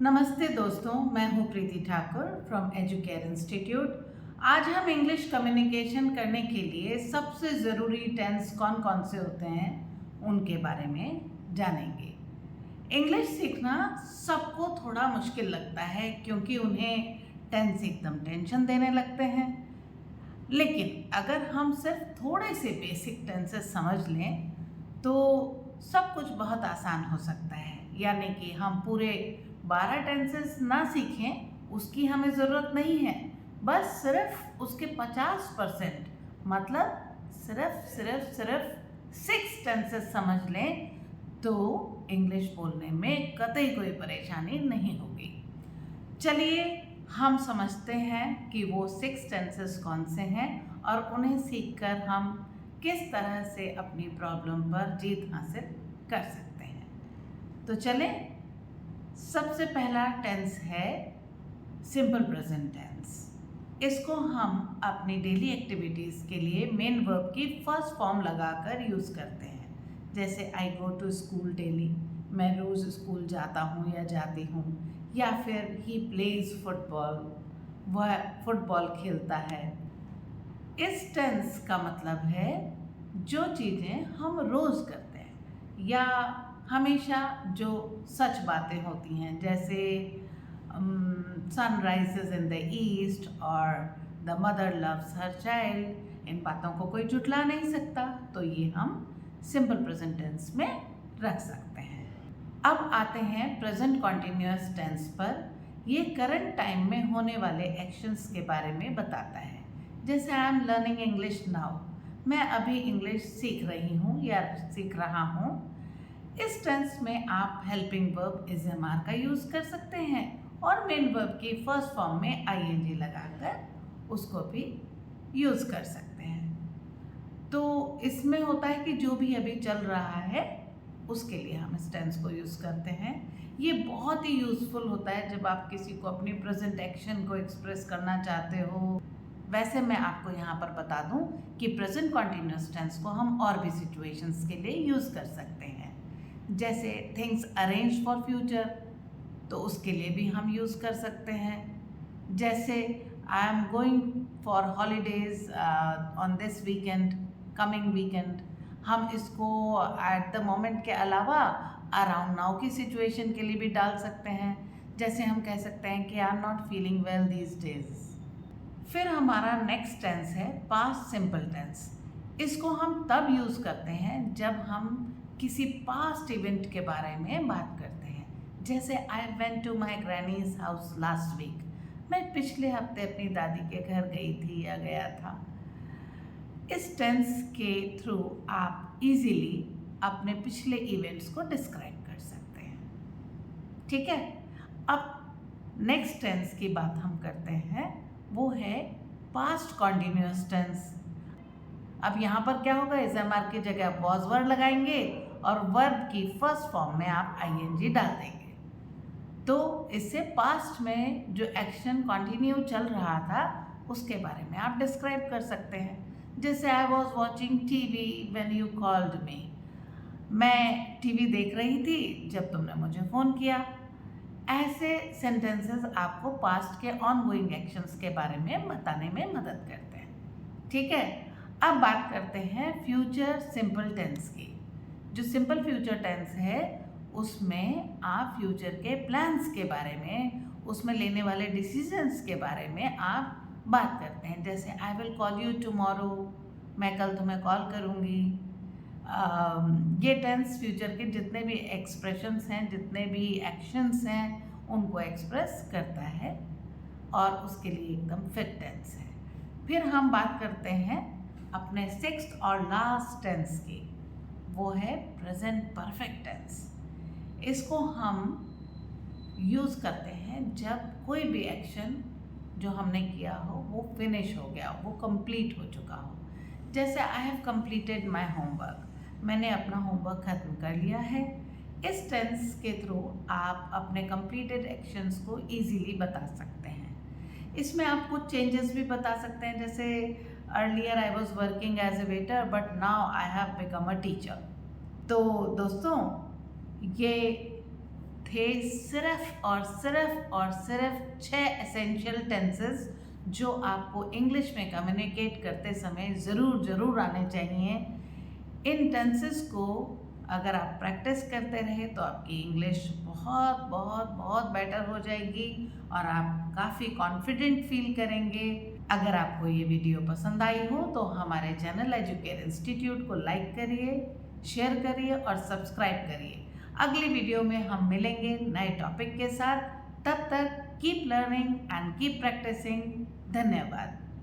नमस्ते दोस्तों, मैं हूँ प्रीति ठाकुर फ्रॉम एजुकेयर इंस्टीट्यूट। आज हम इंग्लिश कम्युनिकेशन करने के लिए सबसे ज़रूरी टेंस कौन कौन से होते हैं उनके बारे में जानेंगे। इंग्लिश सीखना सबको थोड़ा मुश्किल लगता है क्योंकि उन्हें टेंस एकदम टेंशन देने लगते हैं, लेकिन अगर हम सिर्फ थोड़े से बेसिक टेंसेस समझ लें तो सब कुछ बहुत आसान हो सकता है। यानी कि हम पूरे 12 टेंसेस ना सीखें, उसकी हमें ज़रूरत नहीं है। बस सिर्फ उसके 50% मतलब सिर्फ 6 टेंसेस समझ लें तो इंग्लिश बोलने में कतई कोई परेशानी नहीं होगी। चलिए हम समझते हैं कि वो 6 टेंसेस कौन से हैं और उन्हें सीखकर हम किस तरह से अपनी प्रॉब्लम पर जीत हासिल कर सकते हैं। तो चलें, सबसे पहला टेंस है सिंपल प्रेजेंट टेंस। इसको हम अपनी डेली एक्टिविटीज़ के लिए मेन वर्ब की फर्स्ट फॉर्म लगाकर यूज़ करते हैं। जैसे आई गो टू स्कूल डेली, मैं रोज़ स्कूल जाता हूँ या जाती हूँ। या फिर ही प्लेज फुटबॉल, वह फुटबॉल खेलता है। इस टेंस का मतलब है जो चीज़ें हम रोज़ करते हैं या हमेशा जो सच बातें होती हैं, जैसे sun rises in the east और the mother loves her child. इन बातों को कोई झुठला नहीं सकता, तो ये हम सिंपल प्रेजेंट टेंस में रख सकते हैं। अब आते हैं प्रेजेंट कॉन्टिन्यूअस टेंस पर। ये करंट टाइम में होने वाले एक्शंस के बारे में बताता है। जैसे I am learning English now, मैं अभी इंग्लिश सीख रही हूँ या सीख रहा हूँ। इस टेंस में आप helping verb is am are का यूज़ कर सकते हैं और मेन वर्ब की फर्स्ट फॉर्म में आई एन जी लगाकर उसको भी यूज़ कर सकते हैं। तो इसमें होता है कि जो भी अभी चल रहा है उसके लिए हम इस टेंस को यूज़ करते हैं। ये बहुत ही यूज़फुल होता है जब आप किसी को अपनी प्रेजेंट एक्शन को एक्सप्रेस करना चाहते हो। वैसे मैं आपको यहाँ पर बता दूँ कि प्रेजेंट कॉन्टिन्यूअस टेंस को हम और भी सिचुएशंस के लिए यूज़ कर सकते हैं। जैसे थिंग्स अरेंज फॉर फ्यूचर, तो उसके लिए भी हम यूज़ कर सकते हैं। जैसे I am going for holidays on this weekend, coming weekend. हम इसको एट द मोमेंट के अलावा अराउंड नाउ की सिचुएशन के लिए भी डाल सकते हैं। जैसे हम कह सकते हैं कि I am not feeling well these days. फिर हमारा नेक्स्ट टेंस है पास्ट सिंपल टेंस। इसको हम तब यूज़ करते हैं जब हम किसी पास्ट इवेंट के बारे में बात करते हैं। जैसे I went to my granny's house last week, मैं पिछले हफ्ते अपनी दादी के घर गई थी या गया था। इस टेंस के थ्रू आप इजीली अपने पिछले इवेंट्स को डिस्क्राइब कर सकते हैं। ठीक है, अब नेक्स्ट टेंस की बात हम करते हैं, वो है पास्ट कॉन्टिन्यूअस टेंस। अब यहाँ पर क्या होगा, इज एम आर की जगह वॉज वर्ड लगाएंगे और वर्ब की फर्स्ट फॉर्म में आप आई एन जी डाल देंगे। तो इससे पास्ट में जो एक्शन कंटिन्यू चल रहा था उसके बारे में आप डिस्क्राइब कर सकते हैं। जैसे I was watching TV when you called me, मैं टीवी देख रही थी जब तुमने मुझे फ़ोन किया। ऐसे सेंटेंसेस आपको पास्ट के ऑनगोइंग एक्शंस के बारे में बताने में मदद करते हैं। ठीक है, अब बात करते हैं फ्यूचर सिंपल टेंस की। जो सिंपल फ्यूचर टेंस है उसमें आप फ्यूचर के प्लान्स के बारे में, उसमें लेने वाले डिसीजंस के बारे में आप बात करते हैं। जैसे I will call you tomorrow, मैं कल तुम्हें कॉल करूँगी। ये टेंस फ्यूचर के जितने भी एक्सप्रेशंस हैं, जितने भी एक्शंस हैं, उनको एक्सप्रेस करता है और उसके लिए एकदम फिट टेंस है। फिर हम बात करते हैं अपने 6th और लास्ट टेंस की, वो है प्रेजेंट परफेक्ट टेंस। इसको हम यूज़ करते हैं जब कोई भी एक्शन जो हमने किया हो वो फिनिश हो गया हो, वो कंप्लीट हो चुका हो। जैसे I have completed my homework, मैंने अपना होमवर्क ख़त्म कर लिया है। इस टेंस के थ्रू आप अपने कंप्लीटेड एक्शंस को इजीली बता सकते हैं। इसमें आप कुछ चेंजेस भी बता सकते हैं, जैसे earlier I was working as a waiter but now I have become a teacher. तो दोस्तों, ये थे सिर्फ और सिर्फ 6 एसेंशियल टेंसेस जो आपको इंग्लिश में कम्युनिकेट करते समय ज़रूर आने चाहिए। इन टेंसेस को अगर आप प्रैक्टिस करते रहे तो आपकी इंग्लिश बहुत बेटर हो जाएगी और आप काफ़ी कॉन्फिडेंट फील करेंगे। अगर आपको ये वीडियो पसंद आई हो तो हमारे चैनल एजुकेयर इंस्टीट्यूट को लाइक करिए, शेयर करिए और सब्सक्राइब करिए। अगली वीडियो में हम मिलेंगे नए टॉपिक के साथ। तब तक keep learning and keep practising. धन्यवाद।